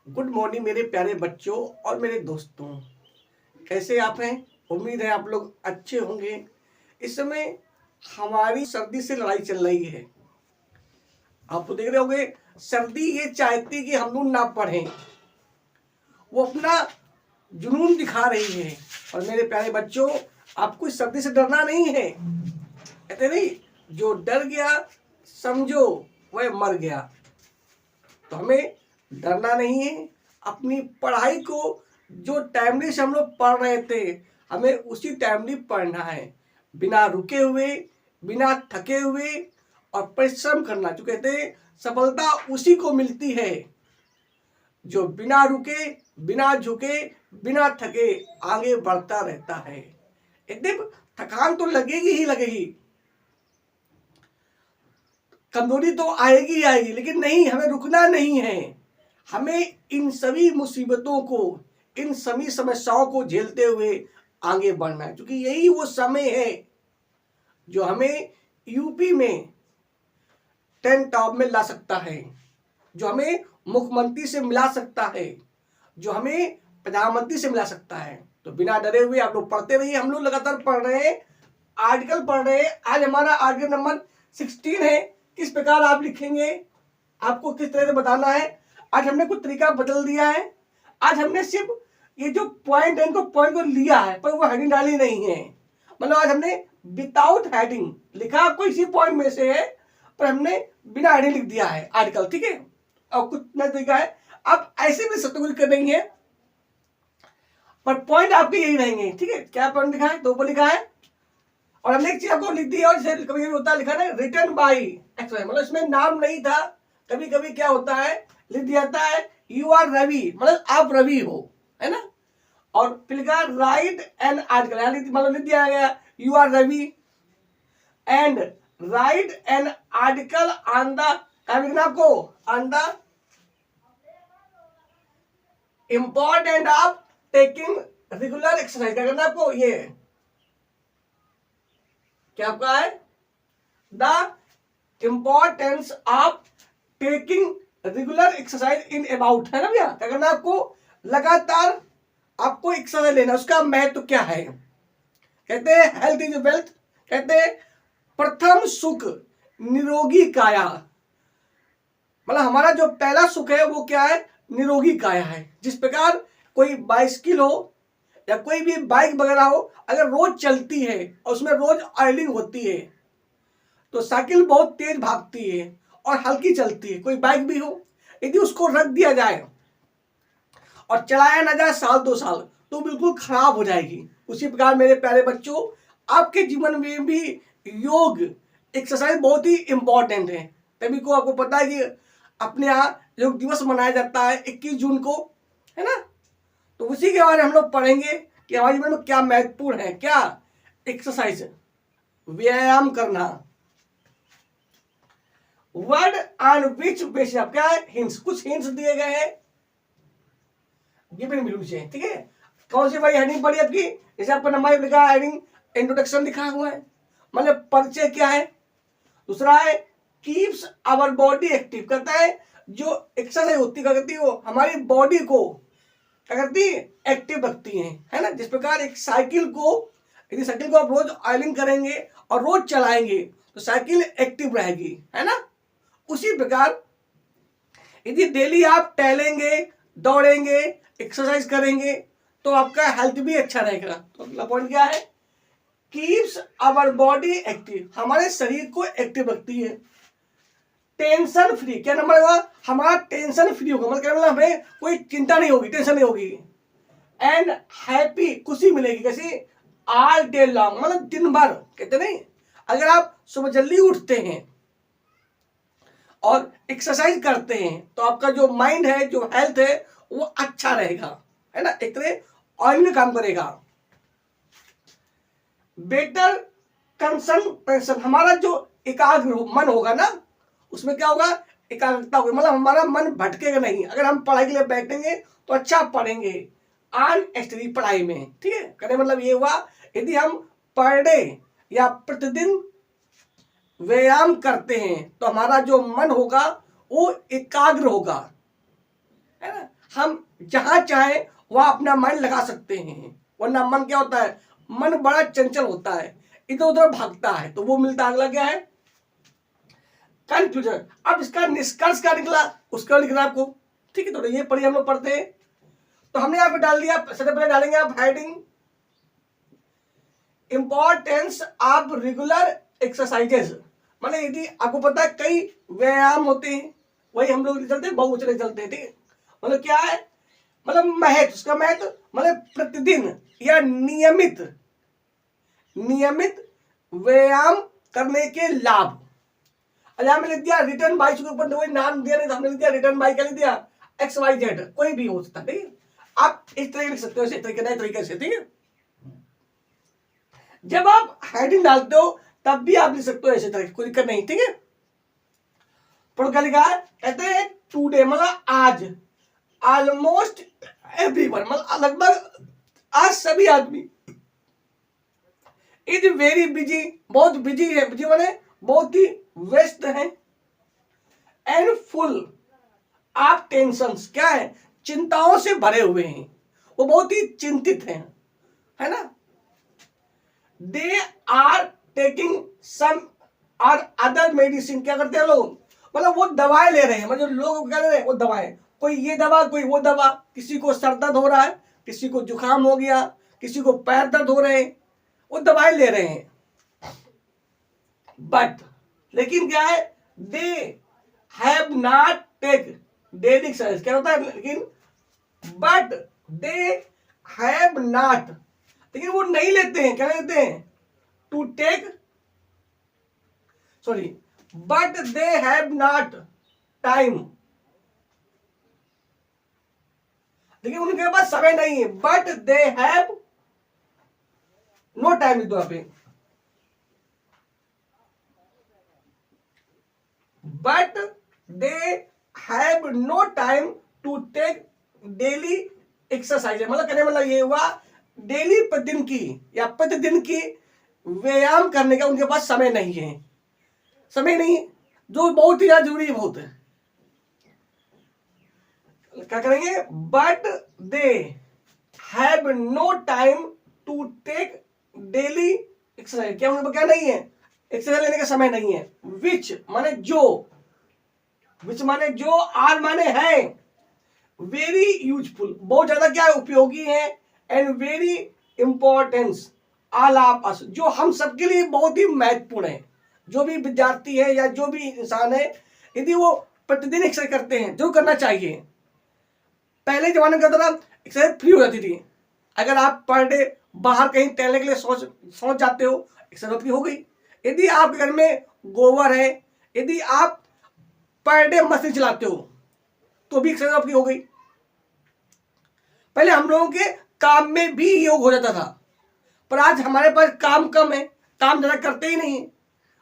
Good morning मेरे प्यारे बच्चों और मेरे दोस्तों। कैसे आप हैं? उम्मीद है आप लोग अच्छे होंगे। इस समय हमारी सर्दी से लड़ाई चल रही है। आप तो देख रहे होंगे, सर्दी ये चाहती कि हम लोग ना पढ़ें, वो अपना जुनून दिखा रही है। और मेरे प्यारे बच्चों, आपको इस सर्दी से डरना नहीं है। कहते नहीं, जो डर गया समझो वह मर गया। तो हमें डरना नहीं है। अपनी पढ़ाई को जो टाइमली से हम लोग पढ़ रहे थे, हमें उसी टाइमली पढ़ना है, बिना रुके हुए, बिना थके हुए, और परिश्रम करना। जो कहते हैं सफलता उसी को मिलती है जो बिना रुके, बिना झुके, बिना थके आगे बढ़ता रहता है। एकदम थकान तो लगेगी ही लगेगी, कमजोरी तो आएगी ही आएगी, लेकिन नहीं, हमें रुकना नहीं है। हमें इन सभी मुसीबतों को, इन सभी समस्याओं को झेलते हुए आगे बढ़ना है, क्योंकि यही वो समय है जो हमें यूपी में 10 टॉप में ला सकता है, जो हमें मुख्यमंत्री से मिला सकता है, जो हमें प्रधानमंत्री से मिला सकता है। तो बिना डरे हुए आप लोग पढ़ते रहिए। हम लोग लगातार पढ़ रहे हैं, आर्टिकल पढ़ रहे हैं। आज हमारा आर्टिकल नंबर 16 है। किस प्रकार आप लिखेंगे, आपको किस तरह से बताना है। आज हमने कुछ तरीका बदल दिया है। आज हमने सिर्फ ये जो पॉइंट है, इनको पॉइंट को लिया है, पर वो हेडिंग डाली नहीं है। मतलब आज हमने विदाउट हेडिंग लिखा, आपको इसी पॉइंट में से है, पर हमने बिना हेडिंग लिख दिया है आर्टिकल। ठीक है, और कुछ नया तरीका है। आप ऐसे भी सत्याग्रह कर देंगे, पर पॉइंट आपके यही रहेंगे। ठीक है, क्या पॉइंट लिखा है, 2 पर लिखा है। और हमने एक चीज आपको लिख दी है, और जैसे कभी कभी होता है लिखा है रिटन बाई एक्स, मतलब इसमें नाम नहीं था। कभी कभी क्या होता है, लिख दिया जाता है यू आर रवि, मतलब आप रवि हो, है ना। और फिर लिखा राइट एन आर्टिकल, मतलब लिख दिया गया you are Ravi and write an article on the, क्या लिखना आपको, on the important of taking regular exercise. क्या करना आपको, ये क्या आपका है, the importance of taking regular exercise in about, है ना भैया। क्या करना आपको, लगातार आपको एक्सरसाइज लेना। उसका महत्व क्या है, कहते हैं हेल्थ इज वेल्थ। कहते हैं प्रथम सुख निरोगी काया, मतलब हमारा जो पहला सुख है वो क्या है, निरोगी काया है। जिस प्रकार कोई बाइसिकल हो या कोई भी बाइक वगैरह हो, अगर रोज चलती है और उसमें रोज ऑयलिंग होती है, तो साइकिल बहुत तेज भागती है और हल्की चलती है। कोई बाइक भी हो, यदि उसको रख दिया जाए और चलाया ना जाए साल 2 साल, तो बिल्कुल खराब हो जाएगी। उसी प्रकार मेरे प्यारे बच्चों, आपके जीवन में भी योग एक्सरसाइज बहुत ही इंपॉर्टेंट है। तभी को आपको पता है कि अपने यहाँ योग दिवस मनाया जाता है 21 जून को, है ना। तो उसी के बारे में हम लोग पढ़ेंगे कि हमारे जीवन में क्या महत्वपूर्ण है, क्या एक्सरसाइज, व्यायाम करना। वर्ड ऑन विच बेसिस, क्या है, हिंट्स, कुछ हिंट्स दिए गए हैं गिवन बिलो से। ठीक है, कौन सी भाई हेडिंग पड़ी आपकी, जैसे आपका नंबर लिखा है हेडिंग इंट्रोडक्शन लिखा हुआ है, मतलब परिचय क्या है। दूसरा है कीप्स आवर बॉडी एक्टिव, कहता है जो एक्सरसाइज होती क्या करती है, वो हमारी बॉडी को क्या करती है, एक्टिव रखती है ना। जिस प्रकार एक साइकिल को, यदि साइकिल को आप रोज ऑयलिंग करेंगे और रोज चलाएंगे तो साइकिल एक्टिव रहेगी, है ना। उसी प्रकार यदि डेली आप टहलेंगे, दौड़ेंगे, एक्सरसाइज करेंगे, तो आपका हेल्थ भी अच्छा रहेगा। तो अगला पॉइंट क्या है, कीप्स आवर बॉडी एक्टिव, हमारे शरीर को एक्टिव रखती है। टेंशन फ्री, क्या नंबर होगा, हमारा टेंशन फ्री होगा, मतलब हमें कोई चिंता नहीं होगी, टेंशन नहीं होगी। एंड हैप्पी, खुशी मिलेगी, कैसी, ऑल डे लॉन्ग, मतलब दिन भर। कहते नहीं, अगर आप सुबह जल्दी उठते हैं और एक्सरसाइज करते हैं तो आपका जो माइंड है, जो हेल्थ है, वो अच्छा रहेगा, है ना। एक तरह ऑयल में काम करेगा। बेटर कंसंट्रेशन, हमारा जो एकाग्र मन होगा ना, उसमें क्या होगा, एकाग्रता होगी, मतलब हमारा मन भटकेगा नहीं। अगर हम पढ़ाई के लिए बैठेंगे तो अच्छा पढ़ेंगे ऑन स्टडी, पढ़ाई में। ठीक है, कहने मतलब ये हुआ, यदि हम पर डे या प्रतिदिन व्यायाम करते हैं तो हमारा जो मन होगा वो एकाग्र होगा, है ना। हम जहां चाहें वहां अपना माइंड लगा सकते हैं। वरना मन क्या होता है, मन बड़ा चंचल होता है, इधर उधर भागता है। तो वो मिलता अगला क्या है, कंफ्यूजन। अब इसका निष्कर्ष क्या निकला उसका लिखना आपको, ठीक है। तो ये पढ़िए, हम लोग पढ़ते हैं। तो हमने यहाँ पे डाल दिया, सबसे पहले डालेंगे आप heading importance of regular exercises. मतलब यदि आपको पता है कई व्यायाम होते हैं, वही हम लोग चलते हैं, बहुवचन चलते हैं, ठीक है। मतलब क्या है, मतलब महत्व, उसका महत्व मतलब प्रतिदिन या नियमित व्यायाम करने के लाभ। यहां में लिख दिया रिटर्न बाय, के ऊपर वही नाम दिया नहीं तो हमने लिख दिया रिटर्न बाय, क्या लिख दिया XYZ, कोई भी हो सकता है, ठीक है। आप इस तरह लिख सकते हो, इस तरीके नए तरीके से, ठीक है। जब आप हेडिंग डालते हो तब भी आप लिख सकते हो ऐसे तरह, कोई दिक्कत नहीं, ठीक है। पर क्या लिखा है, कहते हैं टुडे मतलब आज, ऑलमोस्ट एवरीवन मतलब लगभग आज सभी आदमी, इज वेरी बिजी, बहुत बिजी है, बिजी माने बहुत ही व्यस्त है, एंड फुल ऑफ टेंशंस, क्या है, चिंताओं से भरे हुए हैं, वो बहुत ही चिंतित हैं, है ना। दे आर टेकिंग सम और अदर मेडिसिन, क्या करते हैं लोग, मतलब वो दवाएं ले रहे हैं, मतलब लोग क्या ले रहे हैं, वो दवाएं, कोई ये दवा कोई वो दवा, किसी को सर दर्द हो रहा है, किसी को जुकाम हो गया, किसी को पैर दर्द हो रहे हैं, वो दवाएं ले रहे हैं। बट लेकिन क्या है, they have not take daily exercise, क्या होता है, लेकिन बट दे हैव नॉट, लेकिन वो नहीं लेते हैं, क्या लेते हैं, to take, sorry, but they have not time, लेकिन उनके पास समय नहीं है, but they have no time, लिख दो यहाँ पे, but they have no time to take daily exercise. मतलब कहने मतलब ये हुआ, डेली प्रतिदिन की या प्रतिदिन की व्यायाम करने का उनके पास समय नहीं है, समय नहीं, जो बहुत ही ज्यादा जरूरी है, बहुत है। क्या करेंगे, but they have no time to take daily exercise, क्या उनके पास क्या नहीं है, एक्सरसाइज लेने का समय नहीं है। विच माने जो, विच माने जो, आर माने है, वेरी यूजफुल बहुत ज्यादा क्या है, उपयोगी है, and very importance all of us, जो हम सबके लिए बहुत ही महत्वपूर्ण है। जो भी विद्यार्थी है या जो भी इंसान है, यदि वो प्रतिदिन एक्सरसाइज करते हैं, जो करना चाहिए। पहले जमाने में क्या होता था, एक्सरसाइज फ्री हो जाती थी, अगर आप पर डे बाहर कहीं टहलने के लिए सोच जाते हो, एक्सरसाइज फ्री हो गई। यदि आपके घर में गोबर है, यदि आप पर डे मशीन चलाते हो, तो भी एक्सरसाइज आपकी हो गई। पहले हम लोगों के काम में भी योग हो जाता था, पर आज हमारे पास काम कम है, काम ज्यादा करते ही नहीं।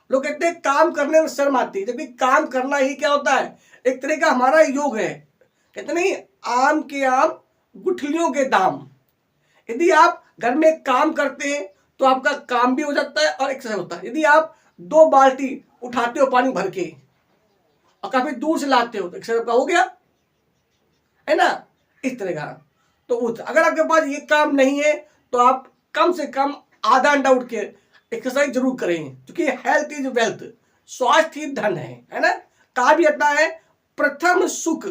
लोग कहते हैं काम करने में शर्म आती है, जबकि काम करना ही क्या होता है, एक तरह का हमारा योग है। कहते नहीं, आम के आम गुठलियों के दाम। यदि आप घर में काम करते हैं तो आपका काम भी हो जाता है और एक्सरसाइज होता है। यदि आप 2 बाल्टी उठाते हो पानी भर के और काफी दूर से लाते हो, तो एक्सरसाइज का हो गया, है ना, इस तरह का। तो अगर आपके पास ये काम नहीं है तो आप कम से कम आधा घंटा उठ के एक्सरसाइज जरूर करें, क्योंकि हेल्थ इज वेल्थ, स्वास्थ्य ही धन है ना। कहा भी आता है, प्रथम सुख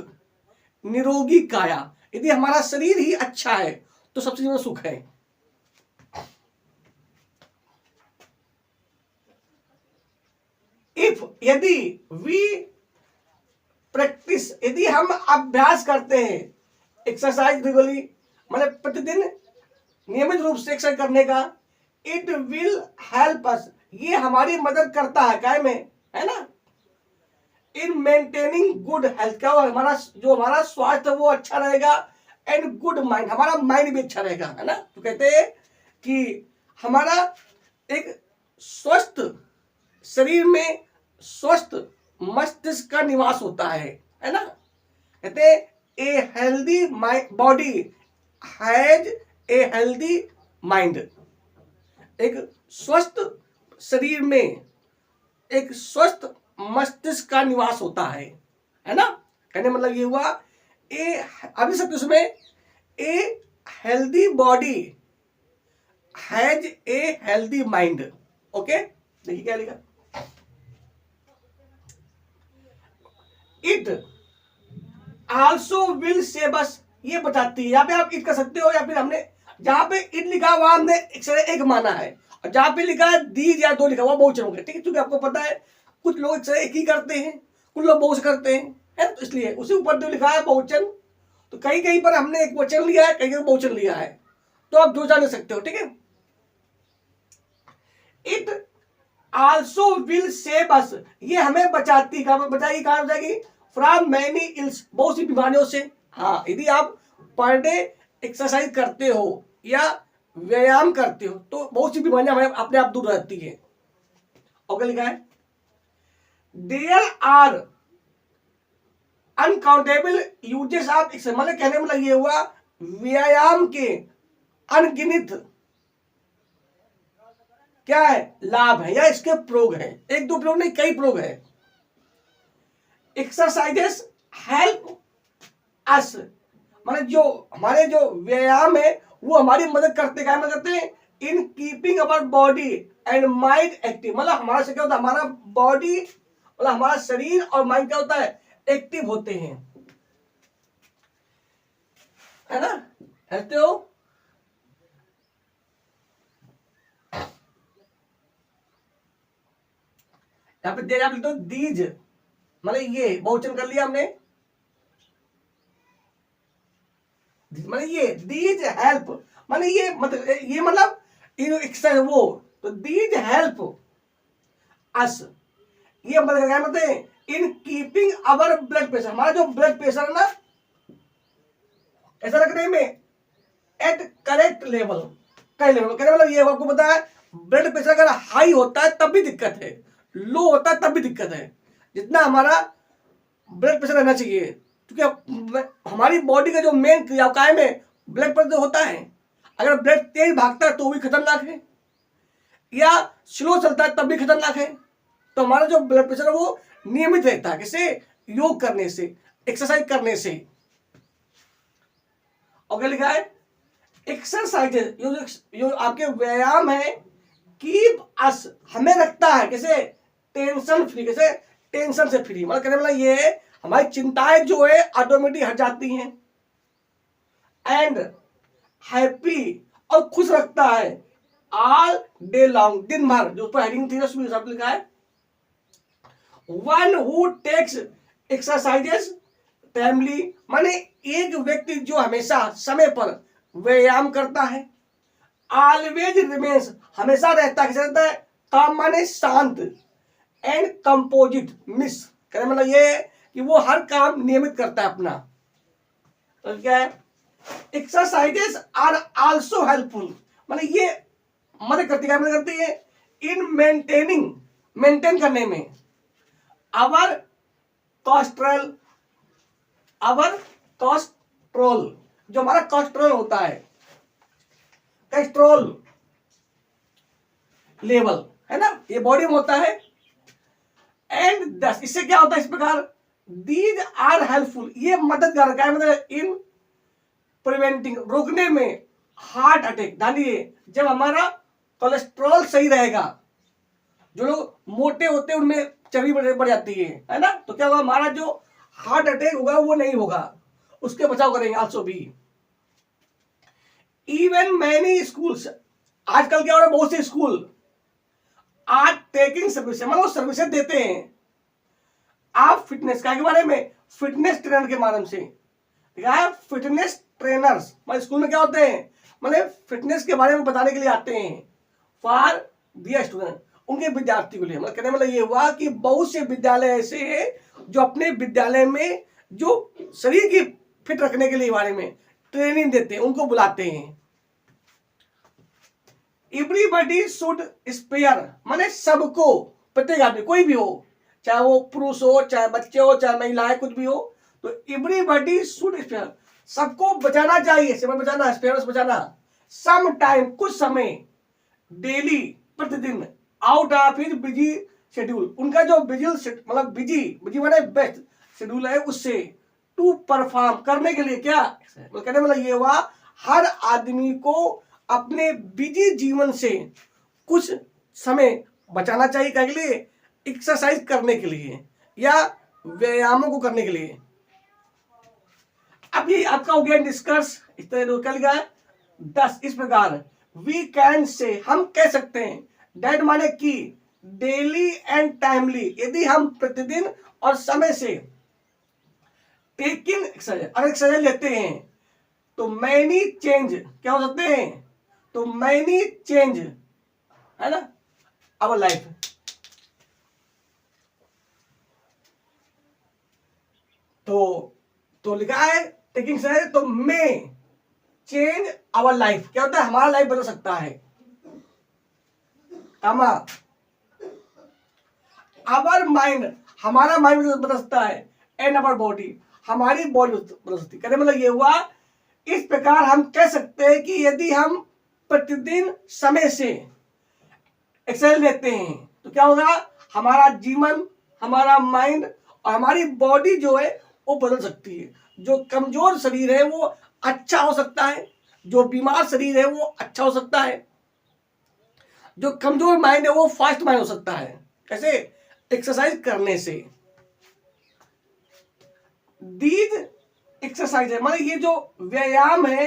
निरोगी काया, यदि हमारा शरीर ही अच्छा है तो सबसे ज्यादा सुख है। इफ यदि वी प्रैक्टिस, यदि हम अभ्यास करते हैं एक्सरसाइज रेगुलरली, मतलब प्रतिदिन नियमित रूप से एक्सरसाइज करने का, इट विल हेल्प अस, ये हमारी मदद करता है काय में, है ना, इन मेंटेनिंग गुड हेल्थ, क्या हमारा जो हमारा स्वास्थ्य वो अच्छा रहेगा, एंड गुड माइंड, हमारा माइंड भी अच्छा रहेगा, है ना। तो कहते हैं कि हमारा एक स्वस्थ शरीर में स्वस्थ मस्तिष्क का निवास होता है ना। कहते हैं a healthy body has a healthy mind, एक स्वस्थ शरीर में एक स्वस्थ मस्तिष्क का निवास होता है ना। कहने मतलब ये हुआ, अभी सब उसमें a healthy body has a healthy mind. Okay, देखिए क्या लिखा, इट आल्सो विल से, बस ये बताती है। यहाँ पे आप इट कर सकते हो, या फिर हमने जहां पे इट लिखा वहां हमने एक माना है, और जहां पे लिखा है दीज या दो लिखा हुआ बहुवचन हो गया। ठीक है, क्योंकि आपको पता है कुछ लोग एक ही करते हैं, कुछ लोग बहुवचन करते हैं, है तो इसलिए उसी ऊपर जो लिखा है बहुवचन, तो कहीं कहीं पर हमने एक वचन लिया है, कहीं कहीं बहुवचन लिया है, तो आप जो जान सकते हो। ठीक है, it also will save us, ये हमें बचाएगी, कहां बचाएगी, फ्रॉम मैनी इल्स, बहुत सी बीमारियों से। हाँ, यदि आप पर डे एक्सरसाइज करते हो या व्यायाम करते हो तो बहुत सी बीमारियां हमें अपने आप दूर रहती है। और क्या लिखा है, there are uncountable uses of exercise, मतलब कहने में ये हुआ व्यायाम के अनगिनत क्या है, लाभ है या इसके प्रयोग है। एक दो प्रयोग नहीं, कई प्रयोग है। एक्सरसाइजेस हेल्प अस, मतलब जो हमारे जो व्यायाम है वो हमारी मदद करते हैं in keeping our body and mind active, मतलब हमारा से क्या होता है, हमारा बॉडी मतलब हमारा शरीर और माइंड क्या होता है, एक्टिव होते हैं, है ना, कहते हो। यहाँ पे दे आप लिख दो दीज, मतलब ये बहुवचन कर लिया हमने, मतलब ये दीज हेल्प, मतलब ये मतलब एक्सरसाइज वो, तो दीज हेल्प अस, ये मतलब क्या मतलब है, in keeping our blood pressure, हमारा जो ब्लड प्रेशर है ना ऐसा रखने में एट करेक्ट लेवल, कहने मतलब ये आपको पता है ब्लड प्रेशर अगर हाई होता है तब भी दिक्कत है, लो होता है तब भी दिक्कत है। जितना हमारा ब्लड प्रेशर रहना चाहिए, क्योंकि हमारी बॉडी का जो मेन क्रियाकाय में ब्लड प्रेशर होता है, अगर ब्लड तेज भागता है तो भी खतरनाक है, या स्लो चलता है तब भी खतरनाक है। तो हमारा जो ब्लड प्रेशर है वो नियमित रहता है, किसे, योग करने से, एक्सरसाइज करने से। और क्या लिखा है, एक्सरसाइजेस जो आपके व्यायाम है, कीप अस, हमें रखता है कैसे, टेंशन फ्री, कैसे, टेंशन से फ्री, मतलब कहने वाला ये है हमारी चिंताएं जो है ऑटोमेटिक हट जाती हैं, एंड हैप्पी, और खुश रखता है ऑल डे लॉन्ग, दिन भर, जो ऊपर हेडिंग थी ना उसमें सब लिखा है, one who takes exercises timely, माने एक व्यक्ति जो हमेशा समय पर व्यायाम करता है, ऑलवेज रिमेन्स, हमेशा रहता है, काम माने शांत, एंड कंपोजिट मिस, कहने मतलब ये है कि वो हर काम नियमित करता है अपना। तो क्या है, एक्सरसाइजेस आर आल्सो हेल्पफुल, मतलब ये मदद करती है इन मेंटेन करने में आवर कोलेस्ट्रॉल, जो हमारा कोलेस्ट्रॉल होता है, कोलेस्ट्रॉल लेवल, है ना, ये बॉडी में होता है। एंड दस, इससे क्या होता है इस प्रकार, दीज आर हेल्पफुल, ये मददगार है, मतलब इन प्रिवेंटिंग, रोकने में हार्ट अटैक। ध्यान, जब हमारा कोलेस्ट्रॉल सही रहेगा, जो लोग मोटे होते हैं उनमें चर्बी बढ़ जाती है ना, तो क्या होगा, हमारा जो हार्ट अटैक होगा वो नहीं होगा, उसके बचाव करेंगे। आल्सो भी इवन मैनी स्कूल्स, आजकल क्या हो रहा है, बहुत से स्कूल आर टेकिंग सर्विस, मतलब सर्विसेज देते हैं आप फिटनेस का के बारे में, फिटनेस ट्रेनर के माध्यम से, फिटनेस ट्रेनर्स, मतलब स्कूल में क्या होते हैं, मतलब फिटनेस के बारे में बताने के लिए आते हैं, फॉर दियर स्टूडेंट, उनके विद्यार्थी के लिए। मतलब कहने मतलब ये हुआ कि बहुत से विद्यालय ऐसे हैं जो अपने विद्यालय में जो शरीर की फिट रखने के लिए बारे में ट्रेनिंग देते हैं, उनको बुलाते हैं। एवरीबडी शुड स्पेयर, माने सबको, प्रत्येक आदमी, कोई भी हो, चाहे वो पुरुष हो, चाहे बच्चे हो, चाहे महिलाएं, कुछ भी हो, तो एवरीबडी शुड स्पेयर, सबको बचाना चाहिए, समय बचाना, स्पेयर बचाना, सम टाइम, कुछ समय, डेली, प्रतिदिन, out of his busy schedule, उनका जो बिजी मतलब बिजी माने बेस्ट शेड्यूल है उससे टू परफॉर्म, करने के लिए क्या, कहने मतलब ये हुआ हर आदमी को अपने बिजी जीवन से कुछ समय बचाना चाहिए, क्या के लिए, एक्सरसाइज करने के लिए या व्यायामों को करने के लिए। अब ये आपका हो गया डिस्कस, इस तरह क्या लिखा है 10। इस प्रकार वी कैन से, हम कह सकते हैं, डेट माने कि, डेली एंड टाइमली, यदि हम प्रतिदिन और समय से टेकिंग एक्सरसाइज, अगर एक्सरसाइज लेते हैं तो मैनी चेंज क्या हो सकते हैं, तो मैनी चेंज है ना आवर लाइफ। तो लिखा है टेकिंग एक्सरसाइज तो मे चेंज आवर लाइफ, क्या होता है, हमारा लाइफ बदल सकता है। आवर माइंड, हमारा माइंड बदल सकता है, एंड आवर बॉडी, हमारी बॉडी बदल सकती है। कहने मतलब ये हुआ, इस प्रकार हम कह सकते हैं कि यदि हम प्रतिदिन समय से एक्सरसाइज लेते हैं तो क्या होगा, हमारा जीवन, हमारा माइंड और हमारी बॉडी जो है वो बदल सकती है। जो कमजोर शरीर है वो अच्छा हो सकता है, जो बीमार शरीर है वो अच्छा हो सकता है, जो कमजोर माइंड है वो फास्ट माइंड हो सकता है। कैसे, एक्सरसाइज करने से। दीज एक्सरसाइज है मतलब ये जो व्यायाम है,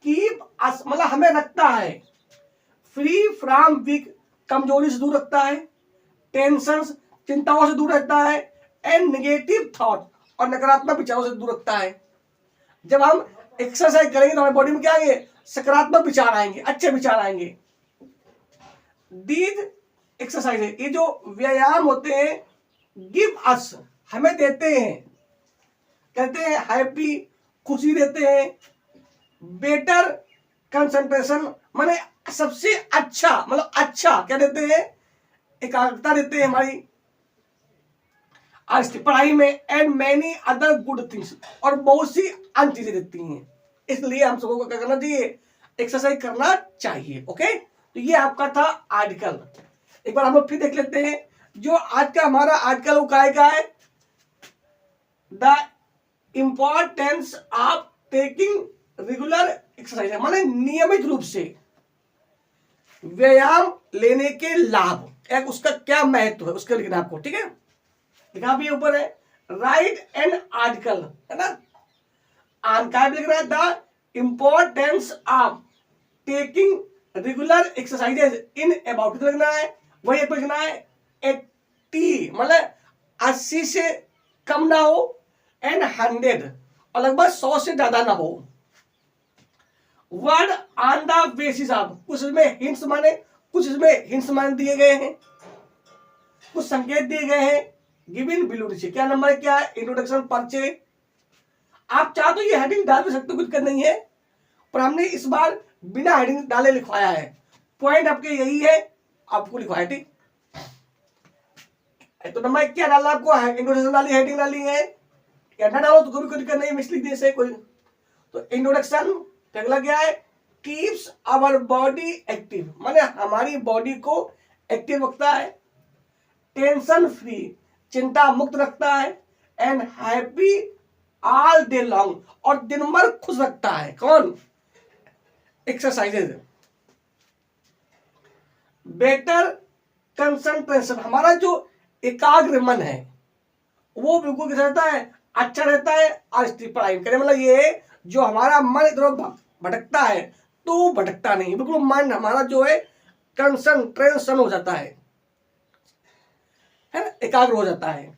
कीप अस मतलब हमें रखता है फ्री फ्रॉम वीक, कमजोरी से दूर रखता है, टेंशन चिंताओं से दूर रखता है, एंड नेगेटिव थॉट और नकारात्मक विचारों से दूर रखता है। जब हम एक्सरसाइज करेंगे तो हमारी बॉडी में क्या आएंगे, सकारात्मक विचार आएंगे, अच्छे विचार आएंगे। दीज एक्सरसाइज, ये जो व्यायाम होते हैं, गिव अस हमें देते हैं, कहते हैं हैप्पी, खुशी देते हैं, बेटर कंसंट्रेशन माने सबसे अच्छा, मतलब अच्छा क्या देते हैं, एकाग्रता देते हैं हमारी आज पढ़ाई में, and many other good things, और बहुत सी अन्य चीजें देती हैं। इसलिए हम सबको क्या करना चाहिए, एक्सरसाइज करना चाहिए। ओके, तो ये आपका था आर्टिकल। एक बार हम लोग फिर देख लेते हैं जो आज का हमारा आर्टिकल वो का है, the importance of taking regular exercise, माने नियमित रूप से व्यायाम लेने के लाभ, एक उसका क्या महत्व है उसका लिखना आपको, ठीक है। लिखा भी ऊपर है, राइट एन आर्टिकल, है ना, आनका भी लिख रहा है, the importance of taking regular exercises in about लिखना है, वही एक लिखना है 80 मतलब 80 से कम ना हो, एंड 100 और लगभग 100 से ज्यादा ना हो। Word on the basis of, कुछ इसमें हिंट्स माने, कुछ इसमें हिंट्स मान दिए गए हैं, कुछ संकेत दिए गए हैं, गिवन बिलो नीचे। क्या नंबर है, क्या है, इंट्रोडक्शन परिचय। आप चाहो तो ये हेडिंग डाल भी सकते हो, कुछ कर नहीं है, पर हमने इस बार बिना हेडिंग डाले लिखवाया है। पॉइंट आपके यही है, आपको लिखवाया, ठीक। तो नंबर क्या डालना आपको, इंट्रोडक्शन डाली, हेडिंग डाली है, क्या ना डालो तो कोई दिक्कत नहीं, मिस लिख दिए कोई। तो इंट्रोडक्शन अगला क्या है, कीप्स आवर बॉडी एक्टिव, माने हमारी बॉडी को एक्टिव रखता है, टेंशन फ्री चिंता मुक्त रखता है, and happy all day long और दिन भर खुश रखता है। कौन, एक्सरसाइजेज। बेटर कंसंट्रेशन, हमारा जो एकाग्र मन है वो बिल्कुल कैसा रहता है, अच्छा रहता है। और पढ़ाई करें मतलब ये जो हमारा मन इधर भटकता है तो भटकता नहीं, बिल्कुल मन हमारा जो है कंसंट्रेशन हो जाता है ना, एकाग्र हो जाता है।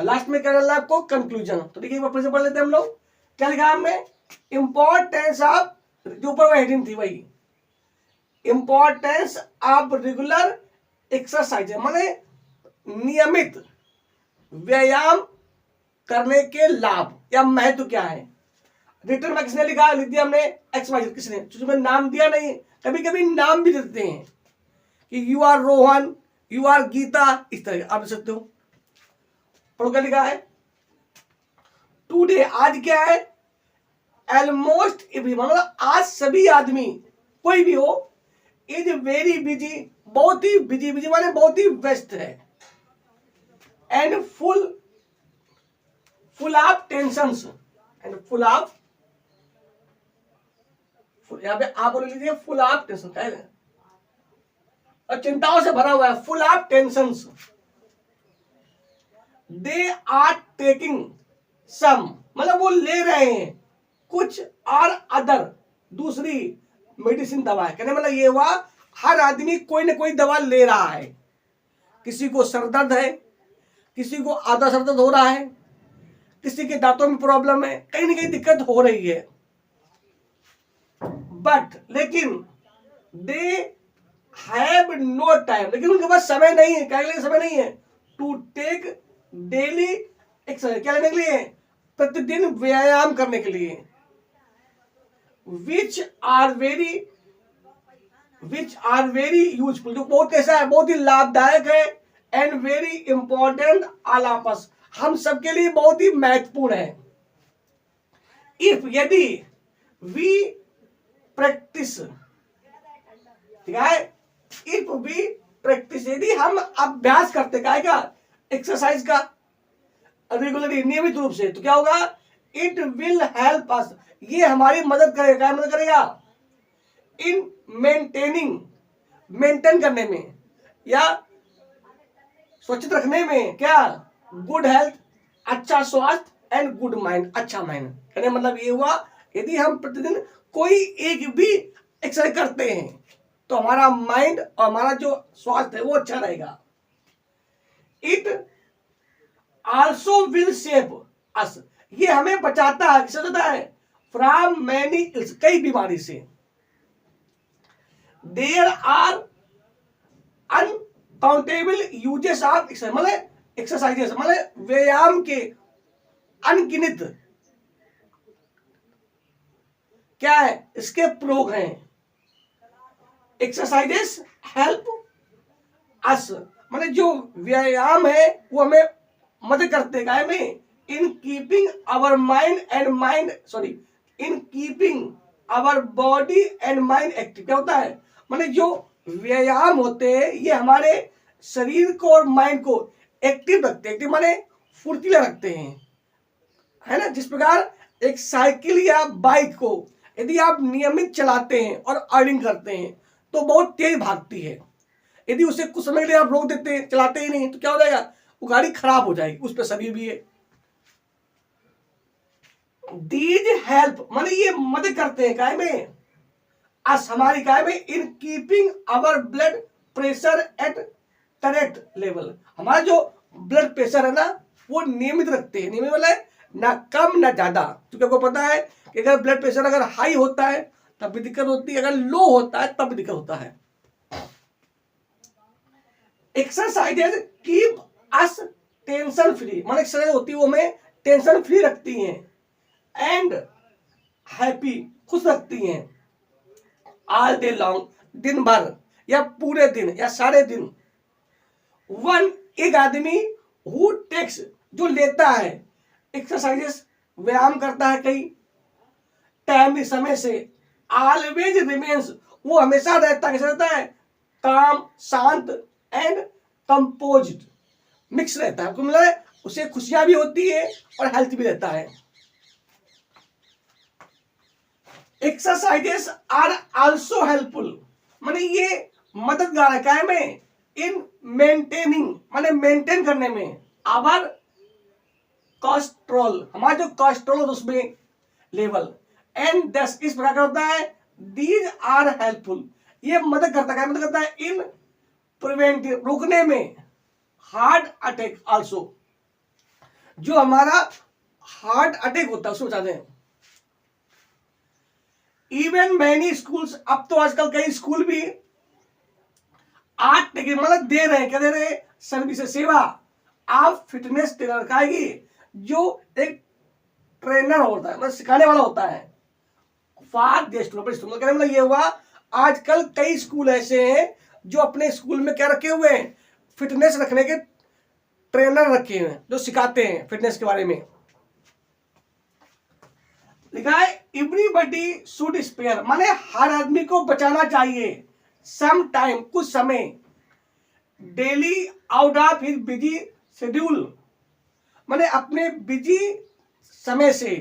लास्ट में क्या डालना आपको, कंक्लूजन। तो देखिए फिर से पढ़ लेते हैं हम लोग, क्या लिखा हमने, इंपॉर्टेंस ऑफ, जो ऊपर हेडिंग थी वही, इंपॉर्टेंस ऑफ रेगुलर एक्सरसाइज, माने नियमित व्यायाम करने के लाभ या महत्व क्या है। रिटर्न में किसने लिखा, लिख दिया हमने एक्स वाई, किसने, उसमें नाम दिया नहीं, कभी कभी नाम भी देते हैं कि you are Rohan, you are Geeta, इस तरह आप लिख सकते हो। पढ़ो क्या लिखा है, टुडे आज क्या है, ऑलमोस्ट एवरीवन मतलब आज सभी आदमी कोई भी हो, इज वेरी बिजी बहुत ही बिजी, बिजी माने बहुत ही व्यस्त है, and full of tensions and full of, यहाँ पे आप बोल लीजिए फुल ऑफ टेंशन, क्या है, और चिंताओं से भरा हुआ है, full of tensions. They are taking some, मतलब वो ले रहे हैं कुछ और अदर, दूसरी मेडिसिन, दवा है। कहने मतलब ये हुआ हर आदमी कोई ना कोई दवा ले रहा है। किसी को सर दर्द है, किसी को आधा सर दर्द हो रहा है, किसी के दांतों में प्रॉब्लम है, कहीं ना कहीं दिक्कत हो रही है। बट लेकिन दे हैव नो टाइम, लेकिन उनके पास समय नहीं है, क्या लिए समय नहीं है, टू टेक डेली एक्सरसाइज, क्या लेने के लिए, प्रतिदिन व्यायाम करने के लिए, विच आर वेरी यूजफुल, जो बहुत कैसा है, बहुत ही लाभदायक है, and very important all of us, हम सबके लिए बहुत ही महत्वपूर्ण है। इफ, यदि, वी प्रैक्टिस, ठीक है, इफ वी प्रैक्टिस, यदि हम अभ्यास करते क्या एक्सरसाइज का रेगुलरली, नियमित रूप से, तो क्या होगा, इट विल हेल्प अस, ये हमारी मदद करेगा, क्या मदद करेगा, इन मेंटेन करने में या सुरक्षित रखने में, क्या, गुड हेल्थ, अच्छा स्वास्थ्य, एंड गुड माइंड, अच्छा माइंड। कहने मतलब ये हुआ, यदि हम प्रतिदिन कोई एक भी एक्सरसाइज करते हैं तो हमारा माइंड और हमारा जो स्वास्थ्य है वो अच्छा रहेगा। It also will save us, ये हमें बचाता है, किससे बचाता है, फ्रॉम मैनी इल्स, कई बीमारी से। There are uncountable uses of exercise, मतलब एक्सरसाइजेस, मतलब व्यायाम के अनगिनत क्या है, इसके प्रयोग हैं। एक्सरसाइजेस हेल्प अस, मतलब जो व्यायाम है वो हमें मदद करते हैं में, in keeping our mind and mind, sorry, in keeping our body and mind active, क्या होता है, मतलब जो व्यायाम होते हैं ये हमारे शरीर को और माइंड को एक्टिव रखते हैं, एक्टिव माने फुर्तीला रखते हैं, है ना। जिस प्रकार एक साइकिल या बाइक को यदि आप नियमित चलाते हैं और अर्निंग करते हैं तो बहुत तेज भागती है, यदि उसे कुछ समय के लिए आप रोक देते हैं, चलाते ही नहीं, तो क्या हो जाएगा, वो गाड़ी खराब हो जाएगी, उस पर शरीर भी है। दीज हेल्प, माने ये मदद करते हैं काय में, अस, हमारी काय में, in keeping our blood pressure at correct level, हमारा जो ब्लड प्रेशर है ना वो नियमित रखते हैं, नियमित वाला ना कम ना ज्यादा, क्योंकि आपको पता है कि अगर ब्लड प्रेशर अगर हाई होता है तब भी दिक्कत होती है, अगर लो होता है तब भी दिक्कत होता है। Exercises keep us tension free, मतलब एक्सरसाइज होती है वो हमें टेंशन फ्री रखती हैं, एंड हैप्पी, खुश रखती हैं, ऑल डे लॉन्ग, दिन भर या पूरे दिन या सारे दिन। वन, एक आदमी हु टेक्स, जो लेता है एक्सरसाइजेस, व्यायाम करता है कई टाइम, समय से, ऑलवेज रिमेन्स, वो हमेशा रहता है, कैसे रहता है, काम, शांत, एंड कंपोज्ड, मिक्स रहता है, मतलब उसे खुशियां भी होती है और हेल्थ भी रहता है। एक्सरसाइजेस आर आल्सो हेल्पफुल, माने ये मददगार है क्या में, इन मेंटेनिंग, माने मेंटेन करने में, आवर कोलेस्ट्रॉल, हमारा जो कोलेस्ट्रॉल उसमें लेवल, एंड दस, इस प्रकार का होता है, दीज आर हेल्पफुल, ये मदद करता है, मदद करता है इन प्रिवेंटिव, रोकने में, हार्ट अटैक आल्सो, जो हमारा हार्ट अटैक होता है उसको बचाते हैं। इवन मैनी स्कूल्स, अब तो आजकल कई स्कूल भी आर्ट मतलब दे रहे हैं, क्या दे रहे हैं, सर्विस, सेवा, आप फिटनेस ट्रेनर का ही, जो एक ट्रेनर होता है, मतलब सिखाने वाला होता है, फॉर द स्टूडेंट, मतलब ये हुआ, आजकल कई स्कूल ऐसे हैं जो अपने स्कूल में क्या रखे हुए हैं, फिटनेस रखने के ट्रेनर रखे हुए हैं जो सिखाते हैं फिटनेस के बारे में। लिखा है एवरीबॉडी शुड स्पेयर, माने हर आदमी को बचाना चाहिए, सम टाइम, कुछ समय, daily out of his busy schedule, माने अपने बिजी समय से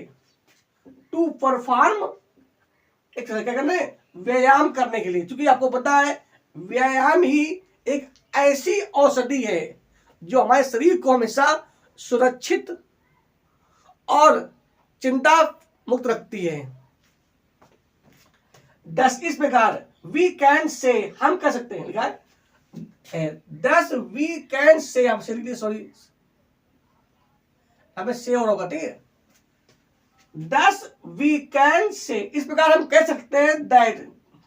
टू परफॉर्म एक्सरसाइज, क्या करना है, व्यायाम करने के लिए। क्योंकि आपको पता है व्यायाम ही एक ऐसी औषधि है जो हमारे शरीर को हमेशा सुरक्षित और चिंता मुक्त रखती है। 10 इस प्रकार वी कैन से, हम कह सकते हैं, लिखा है 10 वी कैन से, हम सॉरी हमें से और होगा, ठीक है। 10 वी कैन से, इस प्रकार हम कह सकते हैं दैट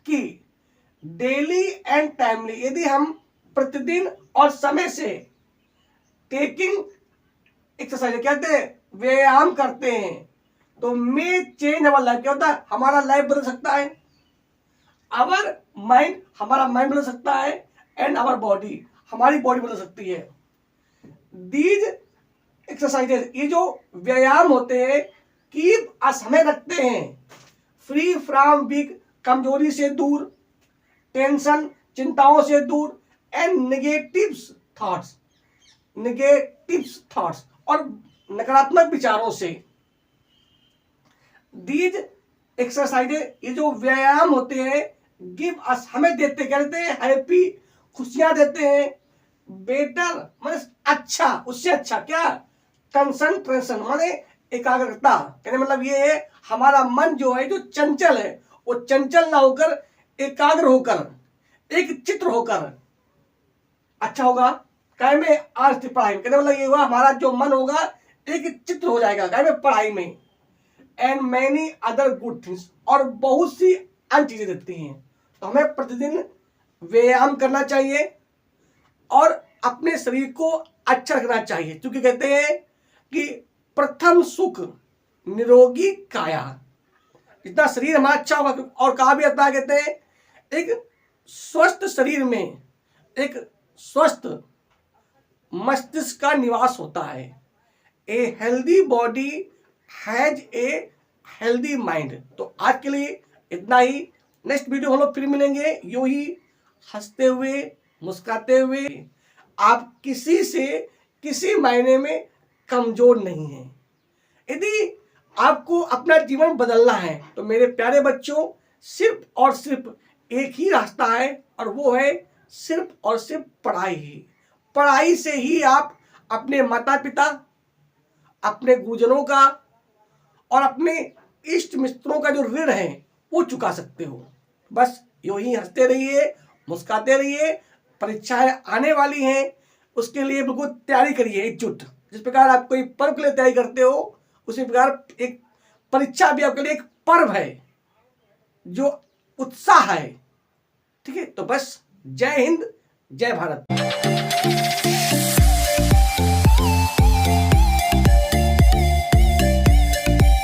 कि डेली एंड टाइमली, यदि हम प्रतिदिन और समय से टेकिंग एक्सरसाइज, कहते हैं व्यायाम करते हैं, तो मे चेंज अवर लाइफ, क्या होता है, हमारा लाइफ बदल सकता है, अवर माइंड, हमारा माइंड बदल सकता है, एंड अवर बॉडी, हमारी बॉडी बदल सकती है। दीज एक्सरसाइजेज, ये जो व्यायाम होते हैं, कीप अस, हमें रखते हैं फ्री फ्रॉम वीक, कमजोरी से दूर, टेंशन, चिंताओं से दूर, एंड नेगेटिव थॉट्स, और नकारात्मक विचारों से। दीज एक्सरसाइजेज, ये जो व्यायाम होते हैं, गिव अस, हमें देते, कहते हैं हैप्पी, खुशियां देते हैं, बेटर मतलब अच्छा, उससे अच्छा क्या, कंसंट्रेशन माने एकाग्रता, कहने मतलब ये है हमारा मन जो है, जो चंचल है, वो चंचल ना होकर एकाग्र होकर, एक चित्र होकर अच्छा होगा। काय में, आज पढ़ाई में, कहने मतलब ये हुआ हमारा जो मन होगा एक चित्र हो जाएगा काय में, पढ़ाई में। And many other good things, और बहुत सी अन्य चीजें देती हैं। तो हमें प्रतिदिन व्यायाम करना चाहिए और अपने शरीर को अच्छा रखना चाहिए, क्योंकि कहते हैं कि प्रथम सुख निरोगी काया, जितना शरीर हमारा अच्छा होगा, और कहा भी जाता है, कहते हैं एक स्वस्थ शरीर में एक स्वस्थ मस्तिष्क का निवास होता है। A healthy body has a healthy mind. तो आज के लिए इतना ही, नेक्स्ट वीडियो हम लोग फिर मिलेंगे, यूं ही हंसते हुए, मुस्कुराते हुए। आप किसी से किसी मायने में कमजोर नहीं हैं। यदि आपको अपना जीवन बदलना है तो मेरे प्यारे बच्चों, सिर्फ और सिर्फ एक ही रास्ता है, और वो है सिर्फ और सिर्फ पढ़ाई ही। पढ़ाई से ही आप अपने माता पिता, अपने गुरुजनों का और अपने इष्ट मित्रों का जो ऋण है वो चुका सकते हो। बस यूं ही हंसते रहिए, मुस्कुराते रहिए। परीक्षाएं आने वाली हैं, उसके लिए बिल्कुल तैयारी करिए एकजुट। जिस प्रकार आप कोई पर्व के लिए तैयारी करते हो, उसी प्रकार एक परीक्षा भी आपके लिए एक पर्व है, जो उत्साह है। ठीक है, तो बस जय हिंद, जय भारत।